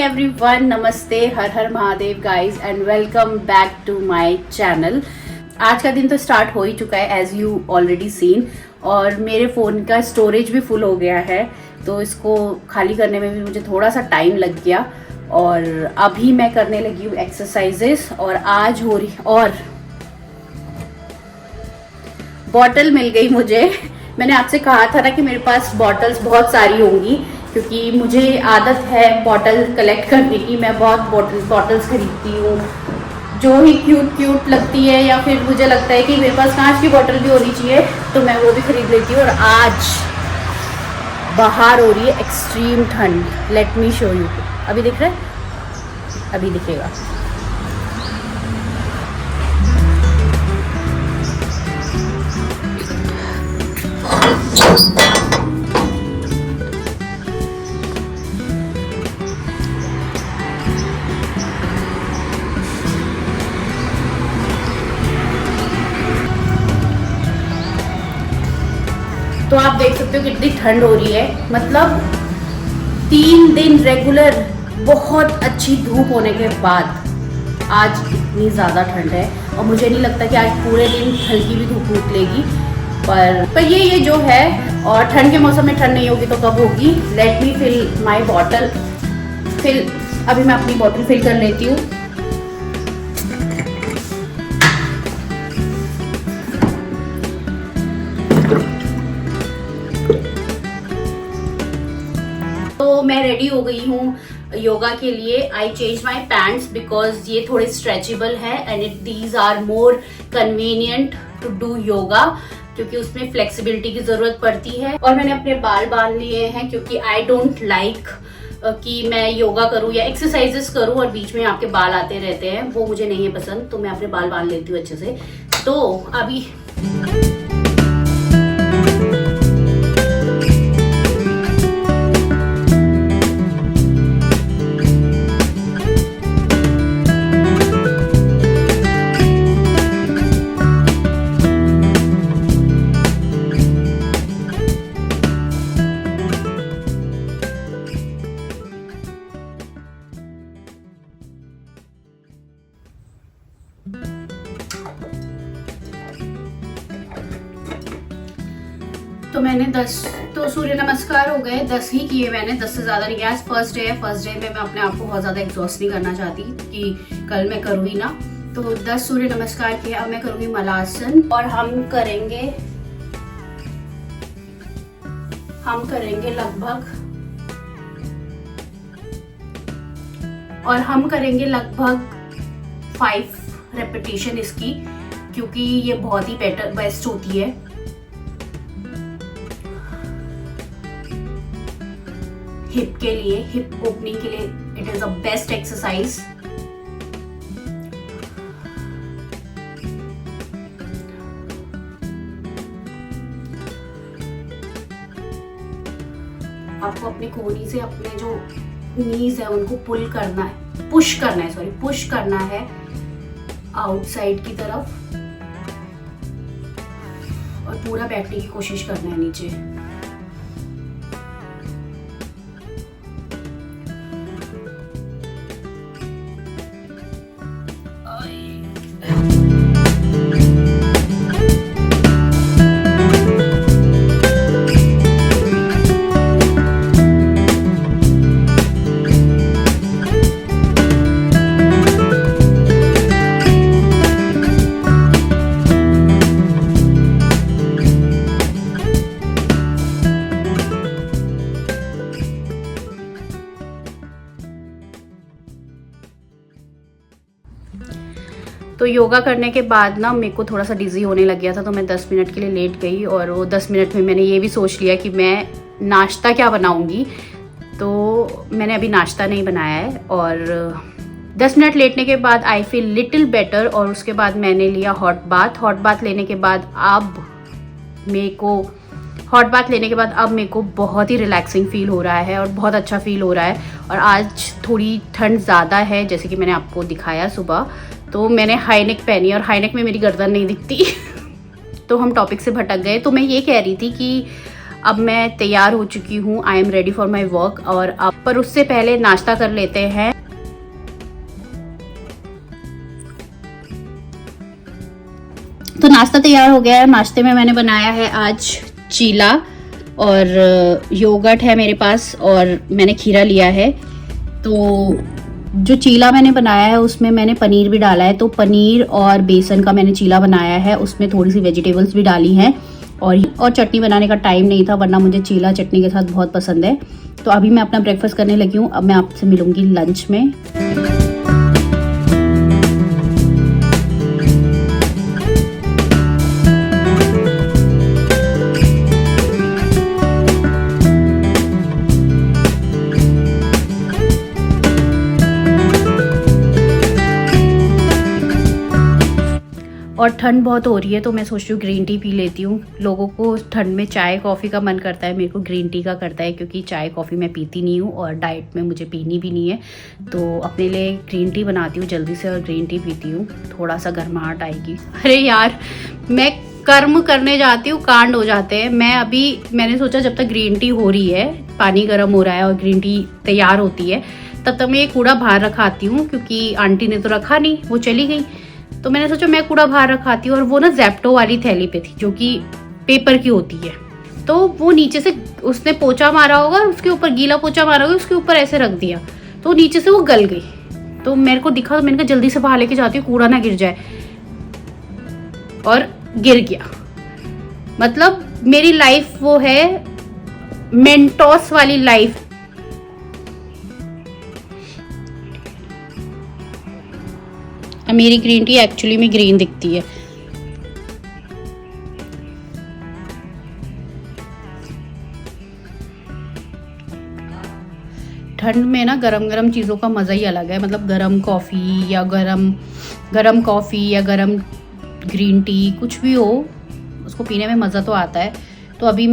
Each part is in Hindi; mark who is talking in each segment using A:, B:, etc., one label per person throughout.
A: एवरीवन, नमस्ते, हर हर Mahadev guys and welcome back to my channel. आज का दिन तो स्टार्ट हो ही चुका है एज यू ऑलरेडी सीन, और मेरे फ़ोन का स्टोरेज भी फुल हो गया है, तो इसको खाली करने में भी मुझे थोड़ा सा टाइम लग गया। और अभी मैं करने लगी हूँ एक्सरसाइजेस, और आज हो रही और बॉटल मिल गई मुझे। मैंने आपसे कहा था ना कि मेरे पास बॉटल्स बहुत सारी होंगी, क्योंकि मुझे आदत है बॉटल कलेक्ट करने की। मैं बहुत बॉटल्स खरीदती हूँ जो ही क्यूट लगती है, या फिर मुझे लगता है कि मेरे पास कांच की बॉटल भी होनी चाहिए, तो मैं वो भी खरीद लेती हूँ। और आज बाहर हो रही है एक्सट्रीम ठंड। Let me show you. अभी दिख रहा है? अभी दिखेगा। तो आप देख सकते हो कितनी ठंड हो रही है। मतलब 3 दिन रेगुलर बहुत अच्छी धूप होने के बाद आज इतनी ज़्यादा ठंड है, और मुझे नहीं लगता कि आज पूरे दिन हल्की भी धूप निकलेगी। पर ये जो है, और ठंड के मौसम में ठंड नहीं होगी तो कब होगी। Let me fill my bottle. अभी मैं अपनी बॉटल फिल कर लेती हूँ। तो मैं रेडी हो गई हूँ योगा के लिए। I change my pants because ये थोड़े स्ट्रेचेबल है and these are more convenient to do yoga, क्योंकि उसमें फ्लेक्सिबिलिटी की जरूरत पड़ती है। और मैंने अपने बाल बांध लिए हैं, क्योंकि आई डोंट लाइक कि मैं योगा करूँ या एक्सरसाइजेस करूँ और बीच में आपके बाल आते रहते हैं, वो मुझे नहीं है पसंद। तो मैं अपने बाल बांध लेती हूँ अच्छे से। तो अभी तो मैंने 10 तो सूर्य नमस्कार हो गए, 10 ही किए मैंने, 10 से ज्यादा नहीं किया। आज फर्स्ट डे है, फर्स्ट डे में मैं अपने आप को बहुत ज्यादा एग्जॉस्ट नहीं करना चाहती कि कल मैं करूँ ही ना। तो 10 सूर्य नमस्कार किए। अब मैं करूँगी मलासन, और हम करेंगे लगभग 5 रेपिटेशन इसकी, क्योंकि ये बहुत ही बेस्ट होती है। हिप के लिए, हिप ओपनिंग के लिए it is a best exercise. आपको अपने कोहनी से अपने जो नीज है उनको पुश करना है आउटसाइड की तरफ, और पूरा बैठने की कोशिश करना है नीचे। तो योगा करने के बाद ना मेरे को थोड़ा सा डिज़ी होने लग गया था, तो मैं 10 मिनट के लिए लेट गई। और वो 10 मिनट में मैंने ये भी सोच लिया कि मैं नाश्ता क्या बनाऊंगी, तो मैंने अभी नाश्ता नहीं बनाया है। और 10 मिनट लेटने के बाद आई फील लिटिल बेटर, और उसके बाद मैंने लिया हॉट बाथ लेने के बाद अब मेरे को बहुत ही रिलैक्सिंग फील हो रहा है और बहुत अच्छा फील हो रहा है। और आज थोड़ी ठंड ज़्यादा है, जैसे कि मैंने आपको दिखाया सुबह, तो मैंने हाई नेक पहनी, और हाई नेक में मेरी गर्दन नहीं दिखती। तो हम टॉपिक से भटक गए। तो मैं ये कह रही थी कि अब मैं तैयार हो चुकी हूँ, I am ready for my work. और अब पर उससे पहले नाश्ता कर लेते हैं। तो नाश्ता तैयार हो गया है। नाश्ते में मैंने बनाया है आज चीला और योगर्ट है मेरे पास और मैंने खीरा लिया है। तो जो चीला मैंने बनाया है उसमें मैंने पनीर भी डाला है। तो पनीर और बेसन का मैंने चीला बनाया है, उसमें थोड़ी सी वेजिटेबल्स भी डाली हैं। और चटनी बनाने का टाइम नहीं था, वरना मुझे चीला चटनी के साथ बहुत पसंद है। तो अभी मैं अपना ब्रेकफास्ट करने लगी हूँ। अब मैं आपसे मिलूंगी लंच में। और ठंड बहुत हो रही है तो मैं सोच रही हूँ ग्रीन टी पी लेती हूँ। लोगों को ठंड में चाय कॉफ़ी का मन करता है, मेरे को ग्रीन टी का करता है, क्योंकि चाय कॉफ़ी मैं पीती नहीं हूँ और डाइट में मुझे पीनी भी नहीं है। तो अपने लिए ग्रीन टी बनाती हूँ जल्दी से और ग्रीन टी पीती हूँ, थोड़ा सा गर्माहट आएगी। अरे यार, मैं कर्म करने जाती हूँ, कांड हो जाते हैं। मैंने सोचा जब तक ग्रीन टी हो रही है, पानी गर्म हो रहा है और ग्रीन टी तैयार होती है, तब तक मैं ये कूड़ा बाहर रखाती हूँ, क्योंकि आंटी ने तो रखा नहीं, वो चली गई। तो मैंने सोचा मैं कूड़ा बाहर रखाती हूँ। और वो ना ज़ेप्टो वाली थैली पे थी, जो कि पेपर की होती है। तो वो नीचे से उसने पोछा मारा होगा, उसके ऊपर गीला पोछा मारा होगा, उसके ऊपर ऐसे रख दिया, तो नीचे से वो गल गई। तो मेरे को दिखा, तो मैंने कहा जल्दी से बाहर लेके जाती हूँ, कूड़ा ना गिर जाए। और गिर गया। मतलब मेरी लाइफ वो है मेंटोस वाली लाइफ। मेरी ग्रीन टी एक्चुअली में ग्रीन दिखती है। ठंड में ना गरम गरम चीज़ों का मज़ा ही अलग है। मतलब गरम कॉफ़ी या गरम कॉफ़ी या गरम ग्रीन टी, कुछ भी हो, उसको पीने में मज़ा तो आता है। तो अभी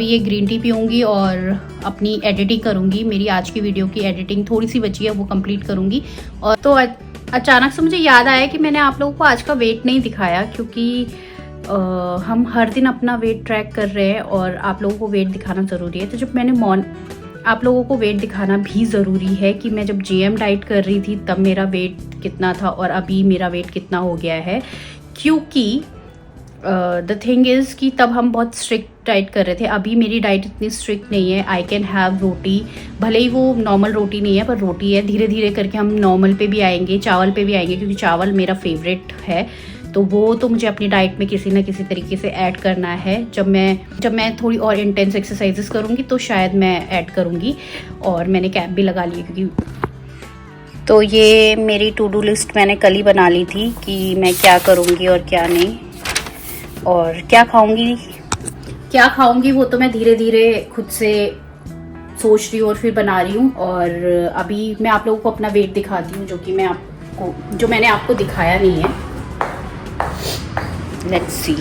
A: ये ग्रीन टी पीऊँगी और अपनी एडिटिंग करूँगी। मेरी आज की वीडियो की एडिटिंग थोड़ी सी बची है, वो कंप्लीट करूँगी। और तो अचानक से मुझे याद आया कि मैंने आप लोगों को आज का वेट नहीं दिखाया, क्योंकि हम हर दिन अपना वेट ट्रैक कर रहे हैं और आप लोगों को वेट दिखाना ज़रूरी है। तो जब मैंने आप लोगों को वेट दिखाना भी ज़रूरी है कि मैं जब GM डाइट कर रही थी तब मेरा वेट कितना था और अभी मेरा वेट कितना हो गया है। क्योंकि द थिंग इज़ कि तब हम बहुत स्ट्रिक्ट डाइट कर रहे थे। अभी मेरी डाइट इतनी स्ट्रिक्ट नहीं है। आई कैन हैव रोटी, भले ही वो नॉर्मल रोटी नहीं है, पर रोटी है। धीरे धीरे करके हम नॉर्मल पे भी आएंगे, चावल पे भी आएंगे, क्योंकि चावल मेरा फेवरेट है। तो वो तो मुझे अपनी डाइट में किसी ना किसी तरीके से ऐड करना है। जब मैं थोड़ी और इंटेंस एक्सरसाइजेस करूँगी तो शायद मैं ऐड करूँगी। और मैंने कैप भी लगा ली है, क्योंकि तो ये मेरी टू डू लिस्ट मैंने कल ही बना ली थी कि मैं क्या करूँगी और क्या नहीं, और क्या खाऊंगी वो तो मैं धीरे धीरे खुद से सोच रही हूँ और फिर बना रही हूँ। और अभी मैं आप लोगों को अपना वेट दिखाती हूँ, जो मैंने आपको दिखाया नहीं है। Let's see.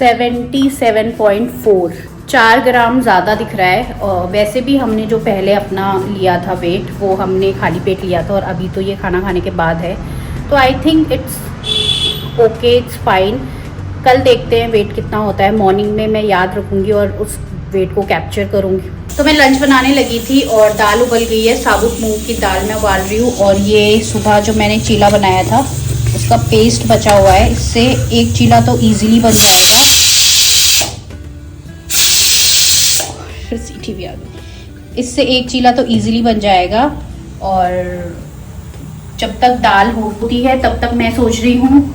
A: $77.4, 4 ग्राम ज़्यादा दिख रहा है। और वैसे भी हमने जो पहले अपना लिया था वेट, वो हमने खाली पेट लिया था और अभी तो ये खाना खाने के बाद है। तो I think it's okay, it's fine. कल देखते हैं वेट कितना होता है। मॉर्निंग में मैं याद रखूँगी और उस वेट को कैप्चर करूँगी। तो मैं लंच बनाने लगी थी और दाल उबल गई है। साबुत मूंग की दाल मैं उबाल रही हूँ। और ये सुबह जो मैंने चीला बनाया था उसका पेस्ट बचा हुआ है। इससे एक चीला तो इजीली बन जाएगा। फिर सीटी भी आ गई। इससे एक चीला तो इजीली बन जाएगा। और जब तक दाल होती है तब तक मैं सोच रही हूँ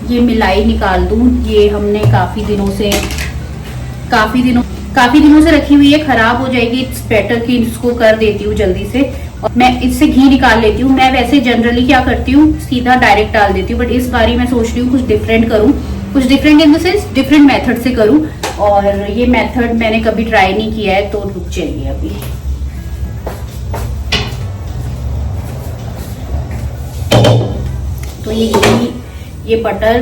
A: ये मिलाई निकाल दूं। ये हमने काफी दिनों से रखी हुई है, खराब हो जाएगी। इट्स बेटर कि इसको कर देती हूँ जल्दी से। और मैं इससे घी निकाल लेती हूँ। मैं वैसे जनरली क्या करती हूँ, सीधा डायरेक्ट डाल देती हूँ, बट इस बारी मैं सोच रही हूँ कुछ डिफरेंट करूँ, कुछ different in the sense different method से करूँ। और ये मेथड मैंने कभी ट्राई नहीं किया है, तो रुक जाइए अभी। तो ये बटर,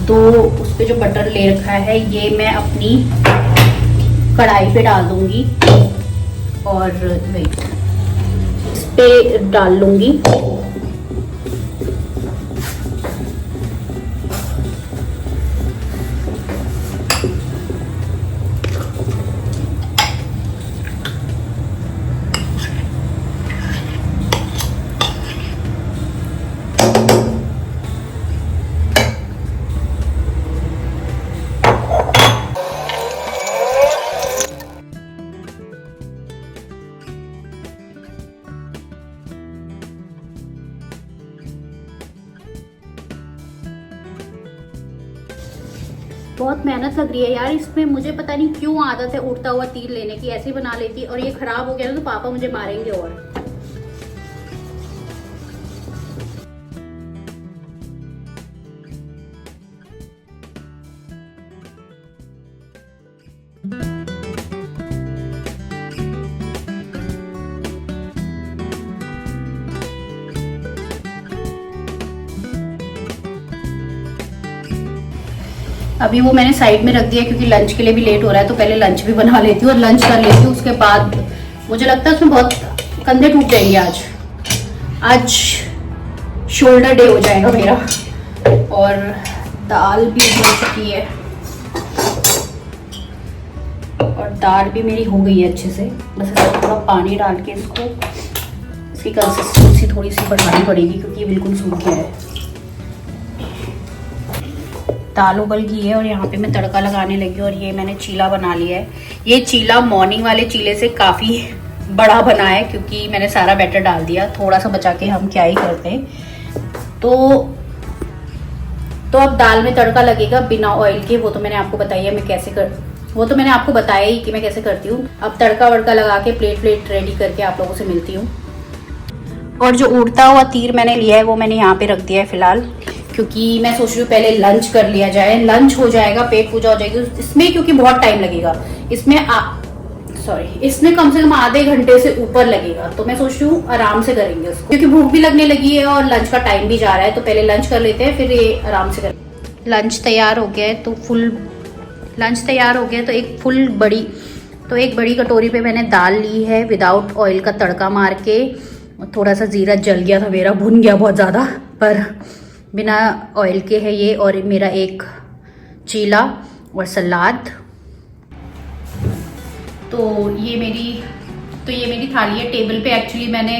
A: दो उस पे जो बटर ले रखा है ये मैं अपनी कढ़ाई पे डाल दूंगी और वेट इस पे डाल लूंगी। बहुत मेहनत लग रही है यार इसमें, मुझे पता नहीं क्यों आदत है उड़ता हुआ तीर लेने की, ऐसे ही बना लेती और ये खराब हो गया तो पापा मुझे मारेंगे। और अभी वो मैंने साइड में रख दिया क्योंकि लंच के लिए भी लेट हो रहा है, तो पहले लंच भी बना लेती हूँ और लंच कर लेती हूँ। उसके बाद मुझे लगता है उसमें बहुत कंधे टूट जाएंगे आज शोल्डर डे हो जाएगा मेरा। और दाल भी हो चुकी है और दाल भी मेरी हो गई है अच्छे से। बस इसमें थोड़ा पानी डाल के इसकी कंसिस्टेंसी थोड़ी सी बढ़ानी पड़ेगी क्योंकि ये बिल्कुल सूख गया है। दाल उबल गई है और यहाँ पे मैं तड़का लगाने लगी हूँ। और ये मैंने चीला बना लिया है। ये चीला मॉर्निंग वाले चीले से काफ़ी बड़ा बना है क्योंकि मैंने सारा बैटर डाल दिया, थोड़ा सा बचा के हम क्या ही करते हैं। तो अब दाल में तड़का लगेगा बिना ऑयल के, वो तो मैंने आपको बताया ही कि मैं कैसे करती हूँ। अब तड़का वड़का लगा के प्लेट रेडी करके आप लोगों से मिलती हूँ। और जो उड़ता हुआ तीर मैंने लिया है वो मैंने यहाँ पे रख दिया है फिलहाल, क्योंकि मैं सोच रही हूँ पहले लंच कर लिया जाए, लंच हो जाएगा, पेट पूजा हो जाएगी इसमें, क्योंकि बहुत टाइम लगेगा इसमें कम से कम आधे घंटे से ऊपर लगेगा। तो मैं सोच रही हूँ आराम से करेंगे उसको, क्योंकि भूख भी लगने लगी है और लंच का टाइम भी जा रहा है। तो पहले लंच कर लेते हैं, फिर ये आराम से करेंगे। लंच तैयार हो गया है तो एक बड़ी कटोरी पे मैंने दाल ली है विदाउट ऑयल का तड़का मार के। थोड़ा सा जीरा जल गया था मेरा, भुन गया बहुत ज़्यादा, पर बिना ऑयल के है ये। और मेरा एक चीला और सलाद। तो ये मेरी थाली है। टेबल पे एक्चुअली मैंने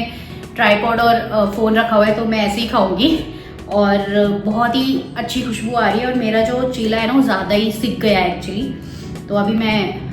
A: ट्राइपॉड और फ़ोन रखा हुआ है तो मैं ऐसे ही खाऊंगी। और बहुत ही अच्छी खुशबू आ रही है। और मेरा जो चीला है ना वो ज़्यादा ही सिक गया है एक्चुअली। तो अभी मैं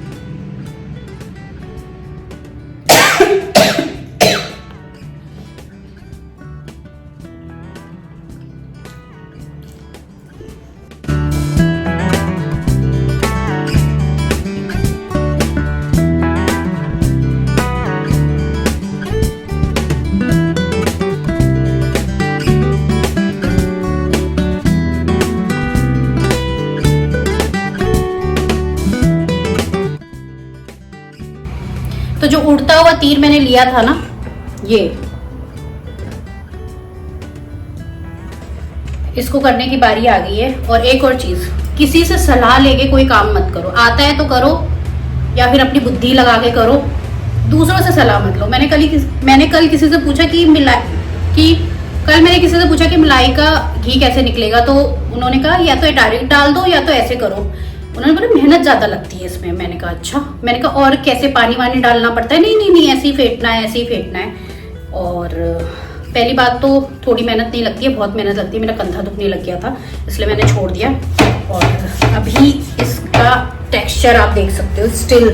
A: तो जो उड़ता हुआ तीर मैंने लिया था ना, ये इसको करने की बारी आ गई है। और एक और चीज, किसी से सलाह लेके कोई काम मत करो। आता है तो करो या फिर अपनी बुद्धि लगा के करो, दूसरों से सलाह मत लो। मैंने कल किसी से पूछा कि मलाई का घी कैसे निकलेगा, तो उन्होंने कहा या तो डायरेक्ट डाल दो या तो ऐसे करो। उन्होंने बोला मेहनत ज्यादा लगती है इसमें। मैंने कहा अच्छा। मैंने कहा और कैसे, पानी वानी डालना पड़ता है? नहीं ऐसे ही फेंटना है। और पहली बात तो थोड़ी मेहनत नहीं लगती है, बहुत मेहनत लगती है। मेरा कंधा दुखने लग गया था इसलिए मैंने छोड़ दिया। और अभी इसका टेक्सचर आप देख सकते हो स्टिल,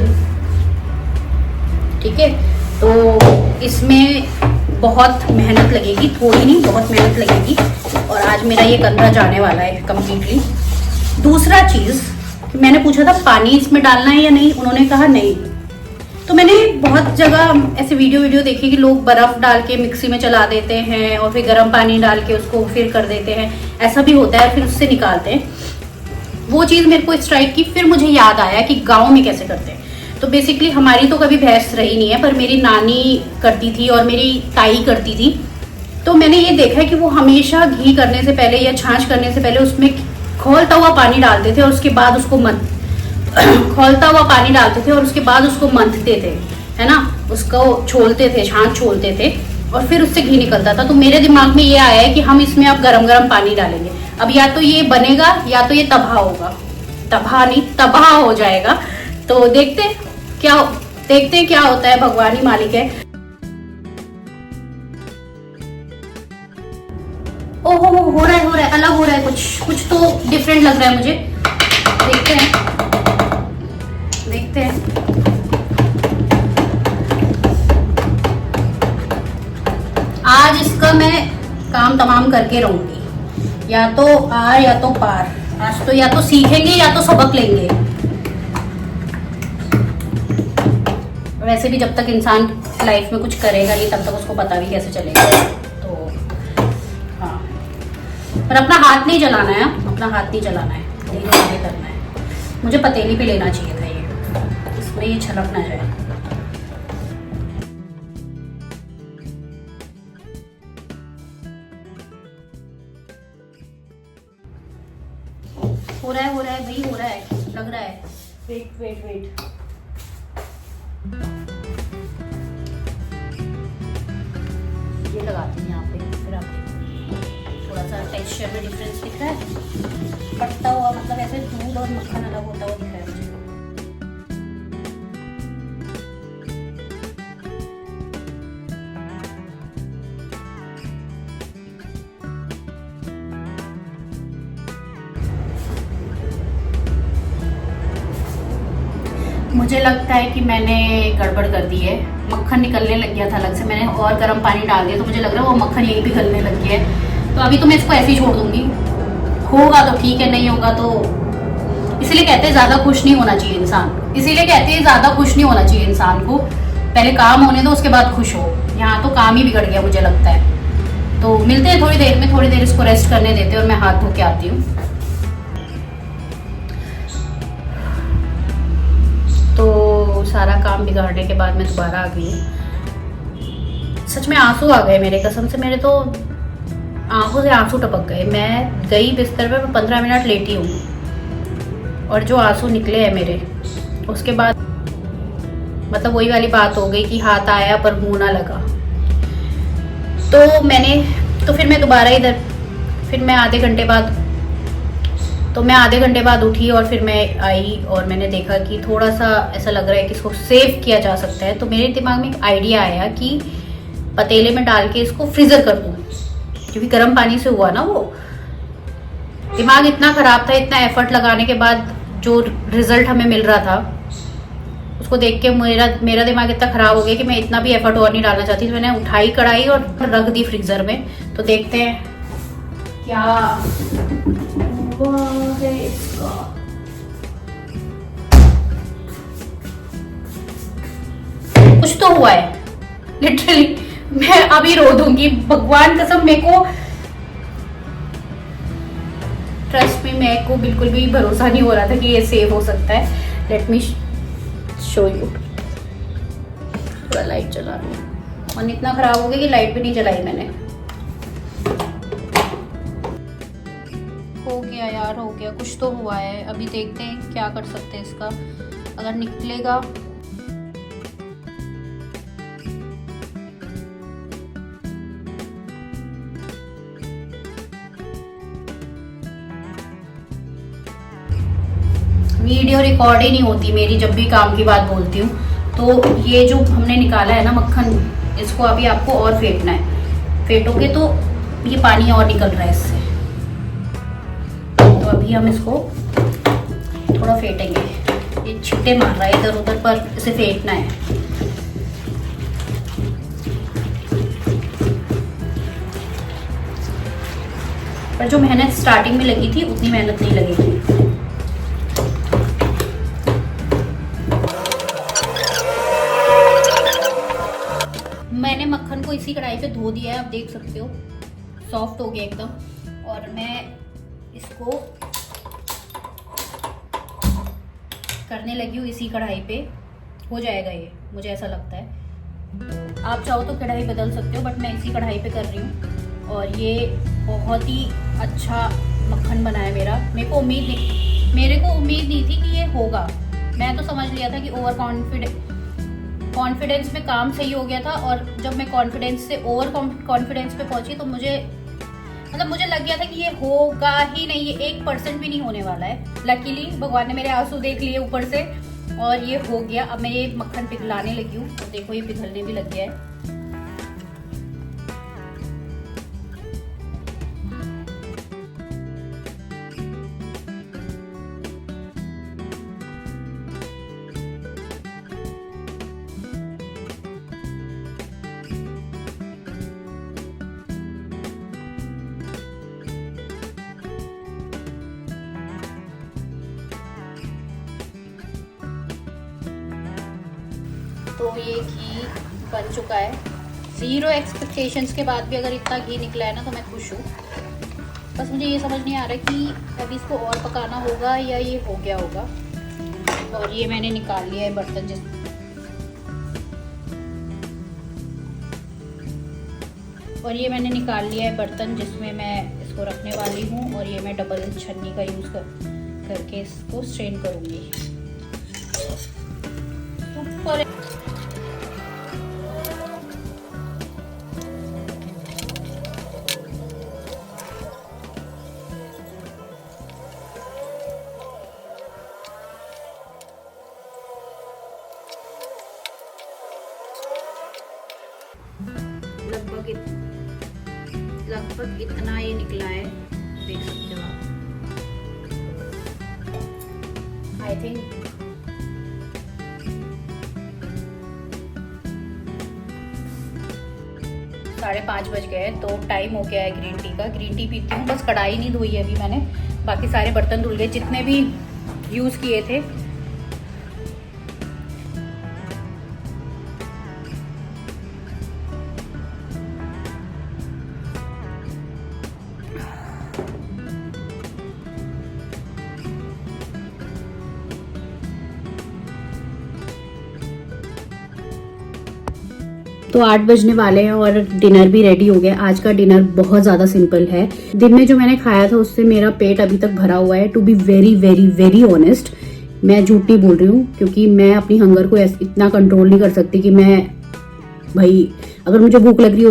A: ठीक है। तो इसमें बहुत मेहनत लगेगी, थोड़ी नहीं बहुत मेहनत लगेगी। और आज मेरा ये कंधा जाने वाला है कम्प्लीटली। दूसरा चीज, मैंने पूछा था पानी इसमें डालना है या नहीं, उन्होंने कहा नहीं। तो मैंने बहुत जगह ऐसे वीडियो देखी कि लोग बर्फ डाल के मिक्सी में चला देते हैं और फिर गर्म पानी डाल के उसको फिर कर देते हैं, ऐसा भी होता है, फिर उससे निकालते हैं। वो चीज़ मेरे को स्ट्राइक की। फिर मुझे याद आया कि गाँव में कैसे करते हैं। तो बेसिकली हमारी तो कभी भैंस रही नहीं है, पर मेरी नानी करती थी और मेरी ताई करती थी। तो मैंने ये देखा है कि वो हमेशा घी करने से पहले या छाछ करने से पहले उसमें खौलता हुआ पानी डालते थे और उसके बाद उसको खौलता हुआ पानी डालते थे और उसके बाद उसको मंथते थे, है ना, उसको छोलते थे, छाछ छोलते थे और फिर उससे घी निकलता था। तो मेरे दिमाग में ये आया है कि हम इसमें अब गरम गरम पानी डालेंगे। अब या तो ये बनेगा या तो ये तबाह होगा, तबाह नहीं तबाह हो जाएगा। तो देखते हैं क्या होता है, भगवान ही मालिक है। ओहो हो रहा है अलग हो रहा है, कुछ तो डिफरेंट लग रहा है मुझे। देखते हैं आज इसका मैं काम तमाम करके रहूंगी, या तो आर या तो पार। आज तो या तो सीखेंगे या तो सबक लेंगे। वैसे भी जब तक इंसान लाइफ में कुछ करेगा नहीं तब तक उसको पता भी कैसे चलेगा। तो हाँ, पर अपना हाथ नहीं जलाना है, अपना हाथ नहीं जलाना है, धीरे धीरे करना है। मुझे पतीली पे लेना चाहिए था ये, इसमें ये छलक ना जाए। हो रहा है भाई, हो रहा है, लग रहा है। वेट ये लगाती हूँ यहाँ पे, फिर आप थोड़ा सा टेक्सचर में डिफरेंस दिख रहा है। कटता हुआ मतलब ऐसे दूध और मक्खन अलग होता हुआ दिख रहा है मुझे। मुझे लगता है कि मैंने गड़बड़ कर दी है, मक्खन निकलने लग गया था अलग से। मैंने और गर्म पानी डाल दिया तो मुझे लग रहा है वो मक्खन यहीं भी गलने लग गया है। तो अभी तो मैं इसको ऐसे ही छोड़ दूंगी, होगा तो ठीक है, नहीं होगा तो। इसीलिए कहते हैं ज़्यादा खुश नहीं होना चाहिए इंसान, इसीलिए कहते हैं ज़्यादा खुश नहीं होना चाहिए इंसान को। पहले काम होने दो उसके बाद खुश हो। यहाँ तो काम ही बिगड़ गया मुझे लगता है। तो मिलते हैं थोड़ी देर में, थोड़ी देर इसको रेस्ट करने देते हैं और मैं हाथ धो के आती हूँ। तो सारा काम बिगाड़ने के बाद मैं दोबारा आ गई। सच में आंसू आ गए मेरे, कसम से मेरे तो आंखों से आंसू टपक गए। मैं गई बिस्तर पे, मैं 15 मिनट लेटी हूँ और जो आंसू निकले हैं मेरे, उसके बाद मतलब वही वाली बात हो गई कि हाथ आया पर मुंह ना लगा। तो फिर मैं दोबारा इधर, फिर मैं आधे घंटे बाद उठी और फिर मैं आई और मैंने देखा कि थोड़ा सा ऐसा लग रहा है कि इसको सेव किया जा सकता है। तो मेरे दिमाग में एक आइडिया आया कि पतीले में डाल के इसको फ्रीजर कर दूँ, क्योंकि गर्म पानी से हुआ ना वो। दिमाग इतना खराब था, इतना एफर्ट लगाने के बाद जो रिजल्ट हमें मिल रहा था उसको देख के मेरा दिमाग इतना खराब हो गया कि मैं इतना भी एफर्ट और नहीं डालना चाहती। तो मैंने उठाई कढ़ाई और रख दी फ्रीजर में। तो देखते हैं क्या हुआ है इसका। कुछ तो हुआ है लिटरली। मैं अभी रो दूंगी, भगवान कसम। मेरे को ट्रस्ट में, मेरे को बिल्कुल भी भरोसा नहीं हो रहा था कि ये सेव हो सकता है। Let me show you. थोड़ा लाइट जला लूं, मन इतना खराब हो गया कि लाइट भी नहीं जलाई मैंने। हो गया यार, हो गया, कुछ तो हुआ है। अभी देखते हैं क्या कर सकते हैं इसका, अगर निकलेगा। वीडियो रिकॉर्ड ही नहीं होती मेरी जब भी काम की बात बोलती हूँ। तो ये जो हमने निकाला है ना मक्खन, इसको अभी आपको और फेंटना है। फेंटोगे तो ये पानी और निकल रहा है इससे। तो अभी हम इसको थोड़ा फेंटेंगे। ये छींटे मार रहा है इधर उधर, पर इसे फेंटना है। पर जो मेहनत स्टार्टिंग में लगी थी उतनी मेहनत नहीं लगेगी। मैंने मक्खन को इसी कढ़ाई पे धो दिया है, आप देख सकते हो सॉफ्ट हो गया एकदम। और मैं इसको करने लगी हूँ इसी कढ़ाई पे। हो जाएगा ये, मुझे ऐसा लगता है। आप चाहो तो कढ़ाई बदल सकते हो, बट मैं इसी कढ़ाई पे कर रही हूँ। और ये बहुत ही अच्छा मक्खन बना है मेरा। मेरे को उम्मीद नहीं थी कि ये होगा। मैं तो समझ लिया था कि ओवर कॉन्फिडेंस में काम सही हो गया था, और जब मैं कॉन्फिडेंस से ओवर कॉन्फिडेंस पे पहुंची तो मुझे लग गया था कि ये होगा ही नहीं, ये 1% भी नहीं होने वाला है। लकीली भगवान ने मेरे आंसू देख लिए ऊपर से और ये हो गया। अब मैं ये मक्खन पिघलाने लगी हूँ, तो देखो ये पिघलने भी लग गया है। तो ये घी बन चुका है। 0 एक्सपेक्टेशंस के बाद भी अगर इतना घी निकला है ना तो मैं खुश हूँ। बस मुझे ये समझ नहीं आ रहा कि अभी इसको और पकाना होगा या ये हो गया होगा। और ये मैंने निकाल लिया है बर्तन जिसमें मैं इसको रखने वाली हूँ। और ये मैं डबल छन्नी का यूज़ करके इसको स्ट्रेन करूँगी। लगभग इतना ये निकला है, देख सकते हो आप। आई थिंक 5:30 बज गए, तो टाइम हो गया है ग्रीन टी का। ग्रीन टी पीती हूँ, बस कढ़ाई नहीं धोई है अभी मैंने, बाकी सारे बर्तन धुल गए जितने भी यूज़ किए थे। तो 8 बजने वाले हैं और डिनर भी रेडी हो गया। आज का डिनर बहुत ज़्यादा सिंपल है। दिन में जो मैंने खाया था उससे मेरा पेट अभी तक भरा हुआ है। To be very very very honest, मैं झूठ नहीं बोल रही हूँ, क्योंकि मैं अपनी हंगर को इतना कंट्रोल नहीं कर सकती कि भाई अगर मुझे भूख लग रही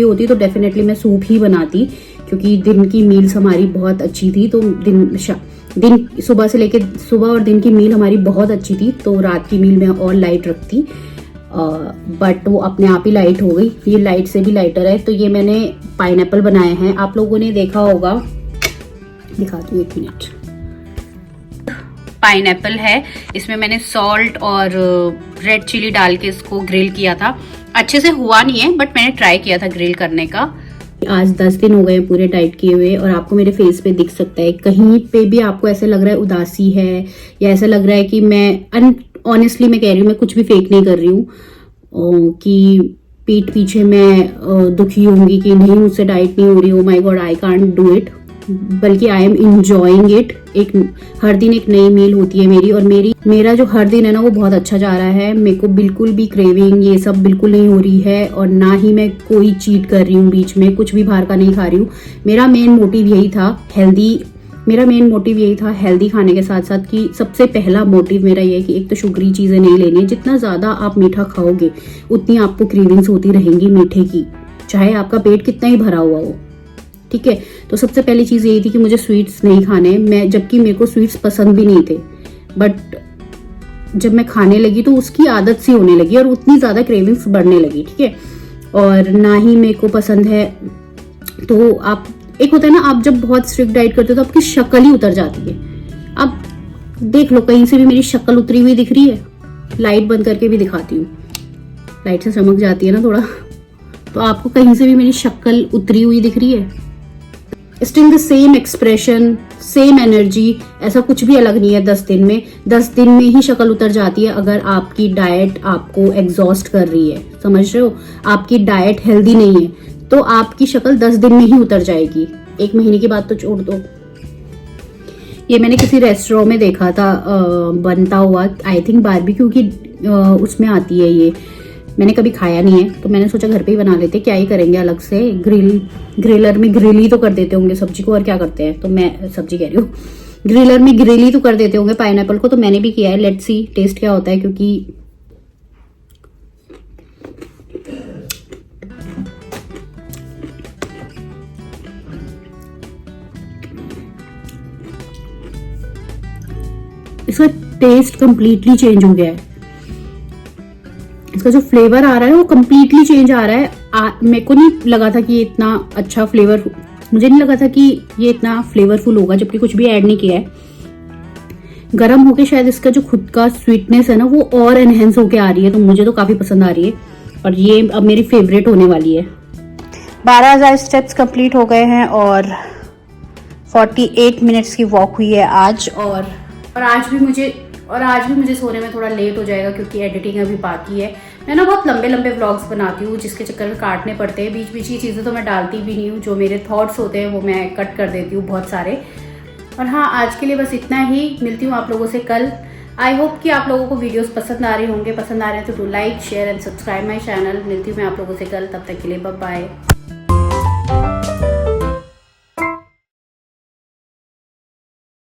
A: होती तो डेफिनेटली मैं सूप ही बनाती, क्योंकि दिन की मील्स हमारी बहुत अच्छी थी। तो सुबह और दिन की मील हमारी बहुत अच्छी थी, तो रात की मील मैं और लाइट रखती, बट वो अपने आप ही लाइट हो गई। ये लाइट से भी लाइटर है। तो ये मैंने पाइनएप्पल बनाए हैं, आप लोगों ने देखा होगा, दिखाती हूँ 1 मिनट। पाइनएप्पल है, इसमें मैंने सॉल्ट और रेड चिली डाल के इसको ग्रिल किया था। अच्छे से हुआ नहीं है, बट मैंने ट्राई किया था ग्रिल करने का। आज 10 दिन हो गए पूरे डाइट किए हुए, और आपको मेरे फेस पे दिख सकता है, कहीं पे भी आपको ऐसे लग रहा है उदासी है, या ऐसा लग रहा है कि मैं ऑनेस्टली मैं कह रही हूँ, मैं कुछ भी फेक नहीं कर रही हूँ कि पीठ पीछे मैं दुखी होंगी कि नहीं मुझसे डाइट नहीं हो रही, oh my God I can't do it, बल्कि आई एम इंजॉइंग इट। हर दिन एक नई मील होती है मेरी, और मेरा जो हर दिन है ना वो बहुत अच्छा जा रहा है। मेरे को बिल्कुल भी क्रेविंग ये सब बिल्कुल नहीं हो रही है, और ना ही मैं कोई चीट कर रही हूँ, बीच में कुछ भी बाहर का नहीं खा रही हूँ। मेरा मेन मोटिव यही था हेल्दी खाने के साथ साथ, कि सबसे पहला मोटिव मेरा ये है कि एक तो शुगरी चीजें नहीं लेनी है। जितना ज्यादा आप मीठा खाओगे उतनी आपको क्रेविंग्स होती रहेंगी मीठे की, चाहे आपका पेट कितना ही भरा हुआ हो, ठीक है। तो सबसे पहली चीज यही थी कि मुझे स्वीट्स नहीं खाने, जबकि मेरे को स्वीट्स पसंद भी नहीं थे, बट जब मैं खाने लगी तो उसकी आदत सी होने लगी और उतनी ज्यादा क्रेविंग्स बढ़ने लगी, ठीक है। और ना ही मेरे को पसंद है। तो आप एक होता है ना, आप जब बहुत स्ट्रिक्ट डाइट करते हो तो आपकी शक्ल ही उतर जाती है। अब देख लो, कहीं से भी मेरी शक्ल उतरी हुई दिख रही है, लाइट बंद करके भी दिखाती हूँ, लाइट से चमक जाती है ना थोड़ा, तो आपको कहीं से भी मेरी शक्ल उतरी हुई दिख रही है? Still the same expression, same energy, ऐसा कुछ भी अलग नहीं है। 10 दिन में ही शक्ल उतर जाती है अगर आपकी डाइट आपको एग्जॉस्ट कर रही है, समझ रहे हो। आपकी डाइट हेल्दी नहीं है तो आपकी शक्ल 10 दिन में ही उतर जाएगी, 1 महीने की बात तो छोड़ दो। ये मैंने किसी रेस्टोरेंट में देखा था बनता हुआ, आई थिंक बारबेक्यू की उसमें आती है ये, मैंने कभी खाया नहीं है तो मैंने सोचा घर पे ही बना लेते, क्या ही करेंगे अलग से, ग्रिलर में ग्रिल ही तो कर देते होंगे सब्जी को, और क्या करते हैं, तो मैं सब्जी कह रही हूँ, ग्रिलर में ग्रिल ही तो कर देते होंगे पाइनएप्पल को, तो मैंने भी किया है। लेट्स सी टेस्ट क्या होता है, क्योंकि इसका टेस्ट कंप्लीटली चेंज हो गया है, इसका जो फ्लेवर आ रहा है वो कंप्लीटली चेंज आ रहा है। मेरे को नहीं लगा था कि ये इतना अच्छा फ्लेवर, मुझे नहीं लगा था कि ये इतना फ्लेवरफुल होगा, जबकि कुछ भी ऐड नहीं किया है। गर्म होके शायद इसका जो खुद का स्वीटनेस है ना वो और एनहेंस होके आ रही है, तो मुझे तो काफी पसंद आ रही है और ये अब मेरी फेवरेट होने वाली है। 12,000 स्टेप्स कंप्लीट हो गए हैं और 48 मिनट्स की वॉक हुई है आज, और आज भी मुझे सोने में थोड़ा लेट हो जाएगा क्योंकि एडिटिंग अभी बाकी है। मैं ना बहुत लंबे लंबे व्लॉग्स बनाती हूँ जिसके चक्कर में काटने पड़ते हैं, बीच बीच की चीज़ें तो मैं डालती भी नहीं हूँ, जो मेरे थॉट्स होते हैं वो मैं कट कर देती हूँ बहुत सारे। और हाँ, आज के लिए बस इतना ही, मिलती हूँ आप लोगों से कल। आई होप कि आप लोगों को वीडियोस पसंद आ रहे होंगे, पसंद आ रहे हैं तो do like share and subscribe my channel. मिलती हूँ मैं आप लोगों से कल, तब तक के लिए बाय बाय।